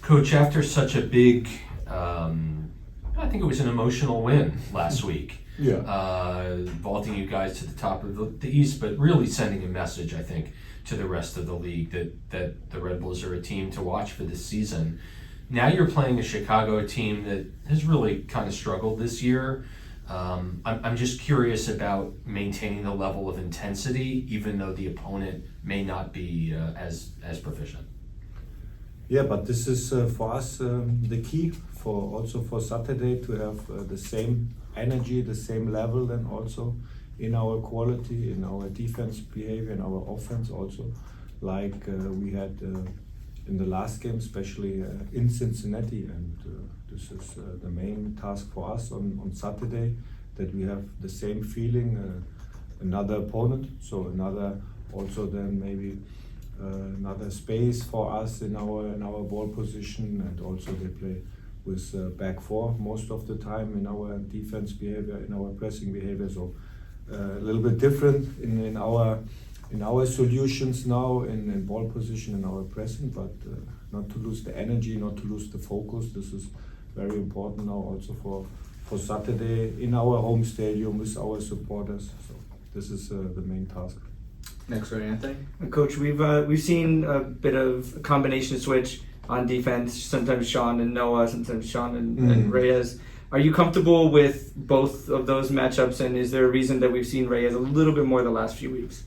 Coach, after such a big, I think it was an emotional win last week. Vaulting you guys to the top of the East, but really sending a message, I think, to the rest of the league that the Red Bulls are a team to watch for this season. Now you're playing a Chicago team that has really kind of struggled this year. I'm just curious about maintaining the level of intensity, even though the opponent may not be as proficient. Yeah, but this is for us the key also for Saturday to have the same energy, the same level, and also in our quality, in our defense behavior, in our offense also, like we had in the last game, especially in Cincinnati. And this is the main task for us on Saturday, that we have the same feeling, another opponent, so another also then maybe another space for us in our ball position, and also they play with back four most of the time in our defense behavior, in our pressing behavior. So a little bit different in our solutions now in ball position in our pressing, but not to lose the energy, not to lose the focus. This is very important now also for Saturday in our home stadium with our supporters. So this is the main task. Next one, Anthony. Coach, we've seen a bit of a combination switch on defense. Sometimes Sean and Noah, sometimes Sean and Reyes. Are you comfortable with both of those matchups? And is there a reason that we've seen Reyes a little bit more the last few weeks?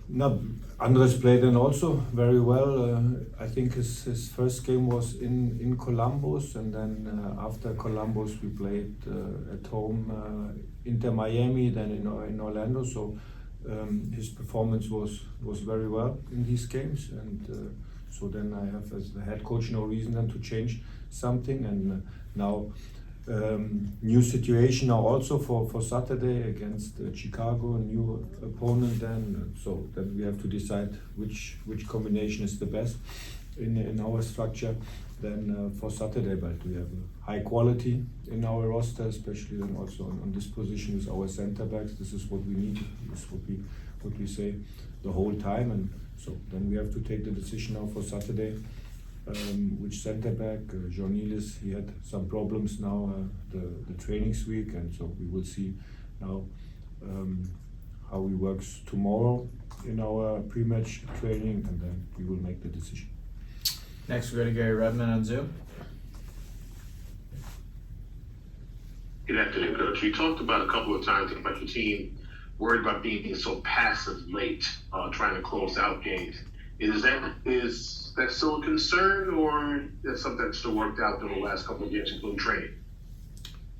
No, Andres played in also very well. I think his first game was in Columbus, and then after Columbus we played at home Inter Miami, then in Orlando. So his performance was very well in these games, and so then I have, as the head coach, no reason then to change something. And now new situation now also for Saturday against Chicago, a new opponent then. So then we have to decide which combination is the best in our structure then for Saturday. But we have a high quality in our roster, especially then also on this position with our center backs. This is what we need. This is what we say the whole time. And so then we have to take the decision now for Saturday. Which center back, John Nealis, he had some problems now the trainings week, and so we will see now how he works tomorrow in our pre-match training, and then we will make the decision. Next we go to Gary Redman on Zoom. Good afternoon, Coach. You talked about a couple of times about your team worried about being so passive late, trying to close out games. Is that still a concern, or is something that's still worked out in the last couple of games, including training?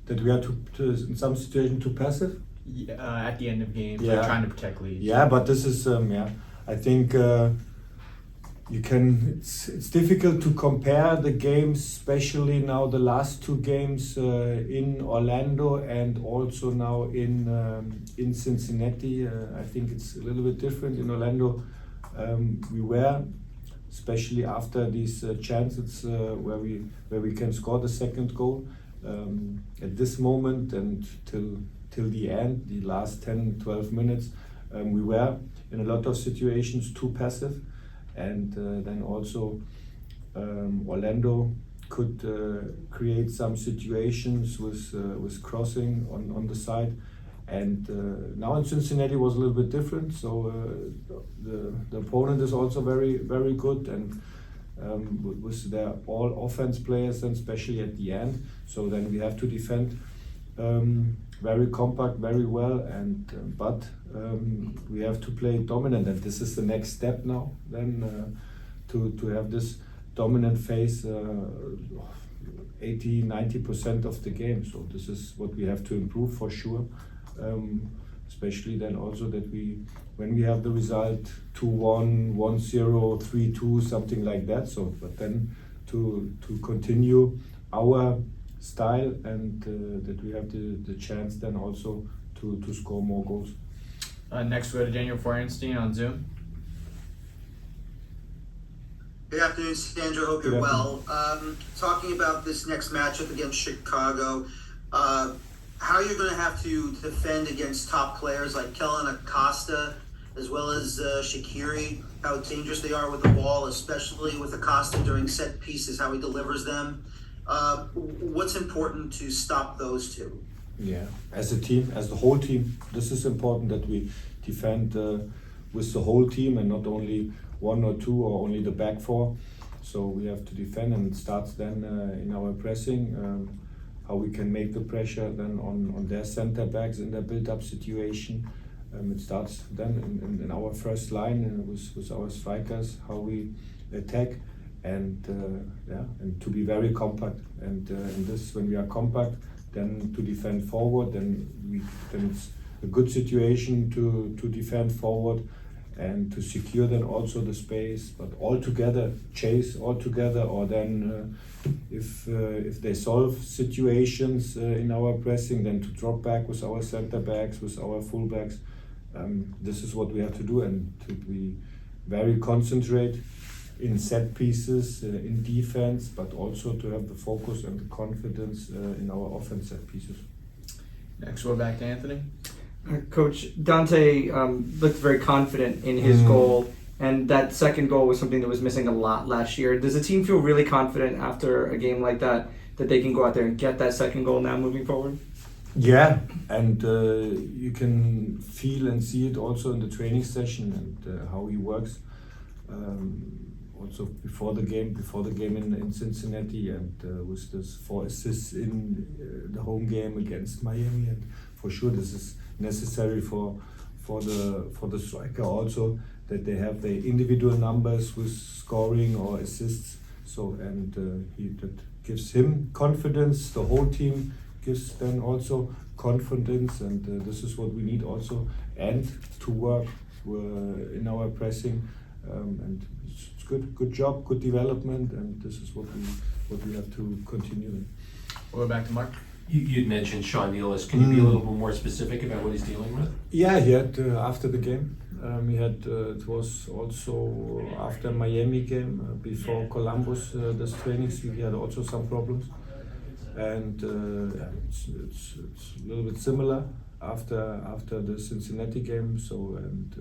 That we are to in some situation too passive? At the end of games, Yeah. trying to protect leads. Yeah, but this is I think you can. It's difficult to compare the games, especially now the last two games in Orlando and also now in Cincinnati. I think it's a little bit different in Orlando. We were, especially after these chances where we can score the second goal, at this moment and till the end, the last 10-12 minutes, we were in a lot of situations too passive, and then also Orlando could create some situations with crossing on the side. And now in Cincinnati was a little bit different. So the opponent is also very, very good, and with their all offense players, and especially at the end. So then we have to defend very compact, very well, and but we have to play dominant, and this is the next step now. Then to have this dominant phase 80-90% of the game. So this is what we have to improve for sure. Especially then also that when we have the result 2-1, 1-0, 3-2, something like that. So, but then to continue our style, and that we have the chance then also to score more goals. Next we go to Daniel Feuerstein on Zoom. Good afternoon, Sandro. Hope you're well. Talking about this next matchup against Chicago, how you're going to have to defend against top players like Kellen Acosta as well as Shaqiri. how dangerous they are with the ball, especially with Acosta during set pieces, how he delivers them. What's important to stop those two? Yeah, as a team, as the whole team, this is important that we defend with the whole team and not only one or two or only the back four. So we have to defend, and it starts then in our pressing, how we can make the pressure then on their center backs in their build-up situation. It starts then in our first line with our strikers, how we attack, and and to be very compact. And in this, when we are compact, then to defend forward, then it's a good situation to defend forward and to secure then also the space. But all together, chase all together, or then if they solve situations in our pressing, then to drop back with our center backs, with our full backs. This is what we have to do, and to be very concentrate in set pieces, in defense, but also to have the focus and the confidence in our offense set pieces. Next, we're back to Anthony. Coach, Dante looked very confident in his goal, and that second goal was something that was missing a lot last year. Does the team feel really confident after a game like that they can go out there and get that second goal now moving forward? Yeah, and you can feel and see it also in the training session and how he works. Also before the game in Cincinnati, and with this 4 assists in the home game against Miami, and for sure this is necessary for the striker also, that they have their individual numbers with scoring or assists. So and that gives him confidence. The whole team gives then also confidence, and this is what we need also, and to work in our pressing, and it's good job, good development, and this is what we have to continue. We'll go back to Mark. You'd mentioned Sean Nealis. Can you be a little bit more specific about what he's dealing with? Yeah, he had after the game. He had it was also after Miami game, before Columbus. This trainings he had also some problems, and it's a little bit similar after the Cincinnati game. So and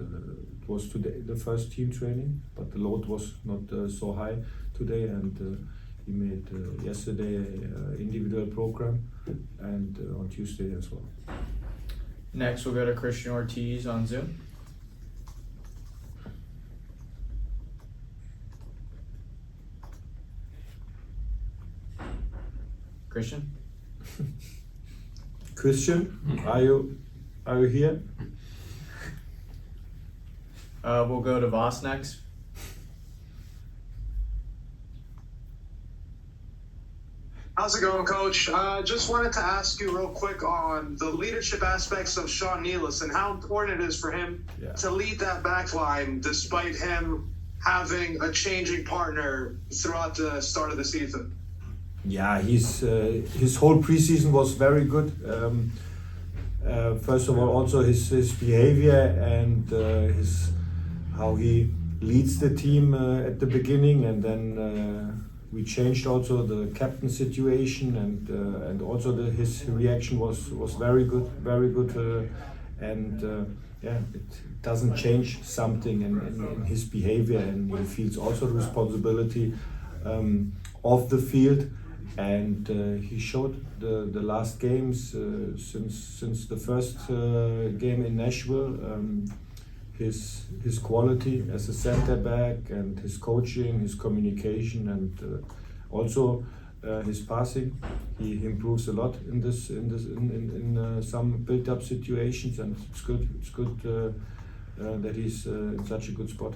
it was today the first team training, but the load was not so high today, and he made yesterday an individual program, and on Tuesday as well. Next, we'll go to Christian Ortiz on Zoom. Christian? Christian, are you here? We'll go to Voss next. How's it going, Coach? Just wanted to ask you real quick on the leadership aspects of Sean Nealis and how important it is for him to lead that back line despite him having a changing partner throughout the start of the season. Yeah, his whole preseason was very good. First of all, also his behavior and how he leads the team at the beginning, and then we changed also the captain situation, and also his reaction was very good, and it doesn't change something in his behavior, and he feels also the responsibility of the field. And he showed the last games since the first game in Nashville, his quality as a center back, and his coaching, his communication, and also his passing. He improves a lot in some built-up situations, and it's good that he's in such a good spot.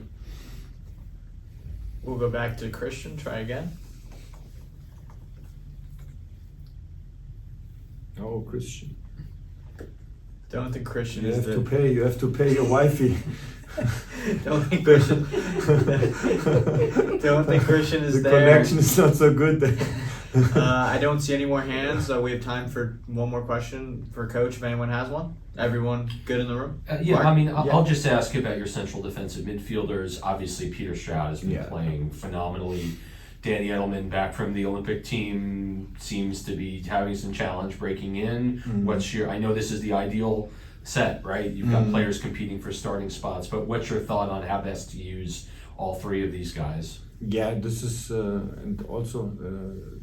We'll go back to Christian. Try again. Oh, Christian. Don't think Christian You is have to pay your wifey. Don't think Christian. Don't think Christian is the there. connection is not so good there. I don't see any more hands. We have time for one more question for Coach, if anyone has one. Everyone good in the room? Mark? I mean, I'll just ask about your central defensive midfielders. Obviously, Peter Stroud has been playing phenomenally. Danny Edelman, back from the Olympic team, seems to be having some challenge breaking in. What's your? I know this is the ideal set, right? You've got players competing for starting spots, but what's your thought on how best to use all three of these guys? Yeah, this is and also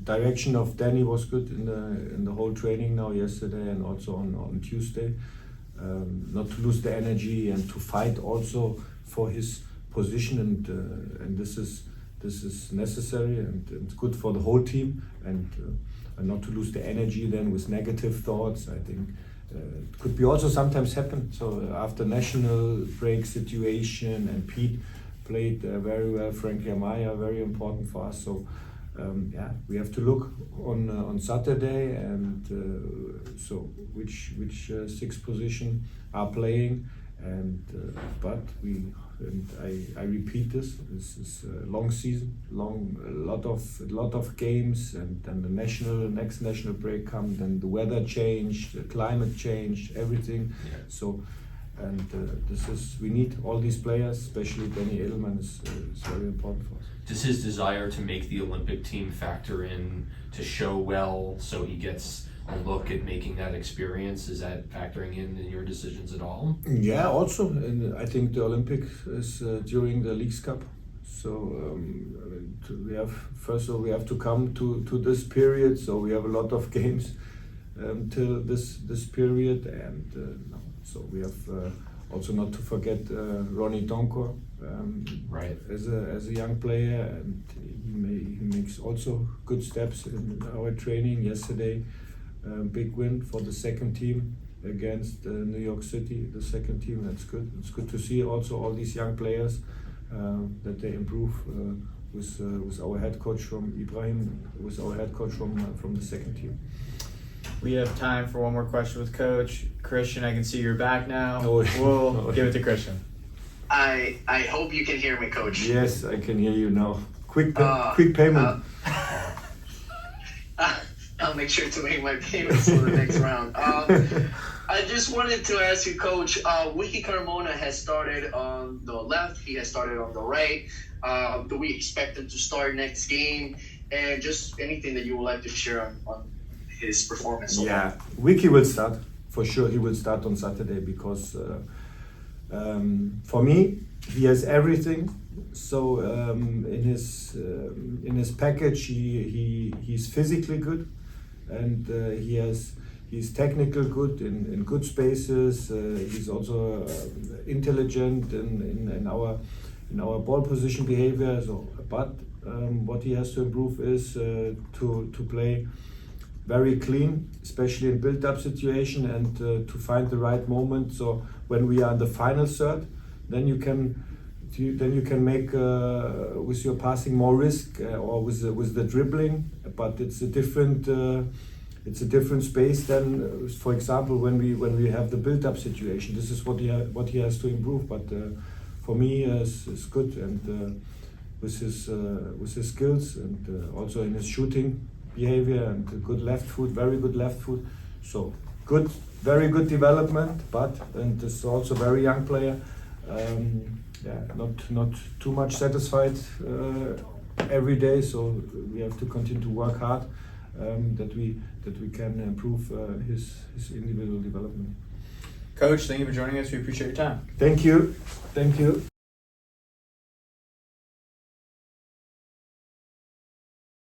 direction of Danny was good in the whole training now yesterday and also on Tuesday. Not to lose the energy and to fight also for his position, and this is necessary and it's good for the whole team, and not to lose the energy then with negative thoughts. I think it could be also sometimes happen. So after national break situation, and Pete played very well, Frankie Amaya very important for us. So yeah, we have to look on Saturday and so which six position are playing, and but I repeat this is a long season, a lot of games, and then the next national break comes, then the weather change, the climate change, everything. Yeah. So and we need all these players, especially Danny Edelman is very important for us. Does his desire to make the Olympic team factor in to show well, so he gets a look at making that experience? Is that factoring in your decisions at all? Yeah, also, and I think the Olympic is during the Leagues Cup. So we have to come to this period. So we have a lot of games till this period, and so we have also not to forget Ronnie Donkor, Right. as a young player, and he makes also good steps in our training yesterday. Big win for the second team against New York City, the second team. That's good. It's good to see also all these young players that they improve with our head coach from Ibrahim, with our head coach from the second team. We have time for one more question with Coach. Christian, I can see you're back now. Oh, We'll give it to Christian. I hope you can hear me, Coach. Yes, I can hear you now. Quick payment. I'll make sure to make my payments for the next round. I just wanted to ask you, Coach, Wiki Carmona has started on the left. He has started on the right. Do we expect him to start next game? And just anything that you would like to share on his performance? Yeah, Wiki will start. For sure, he will start on Saturday because for me, he has everything. So in his package, he's physically good, and he's technical good in good spaces. He's also intelligent in our ball position behavior. So, but what he has to improve is to play very clean, especially in build-up situation, and to find the right moment. So when we are in the final third, then you can make with your passing more risk or with the dribbling, but it's a different space than, for example, when we have the build-up situation. This is what he has to improve. But for me, is good, and with his skills, and also in his shooting behavior, and very good left foot. So good, very good development. And this is also a very young player. Not too much satisfied every day. So we have to continue to work hard that we can improve his individual development. Coach, thank you for joining us. We appreciate your time. Thank you.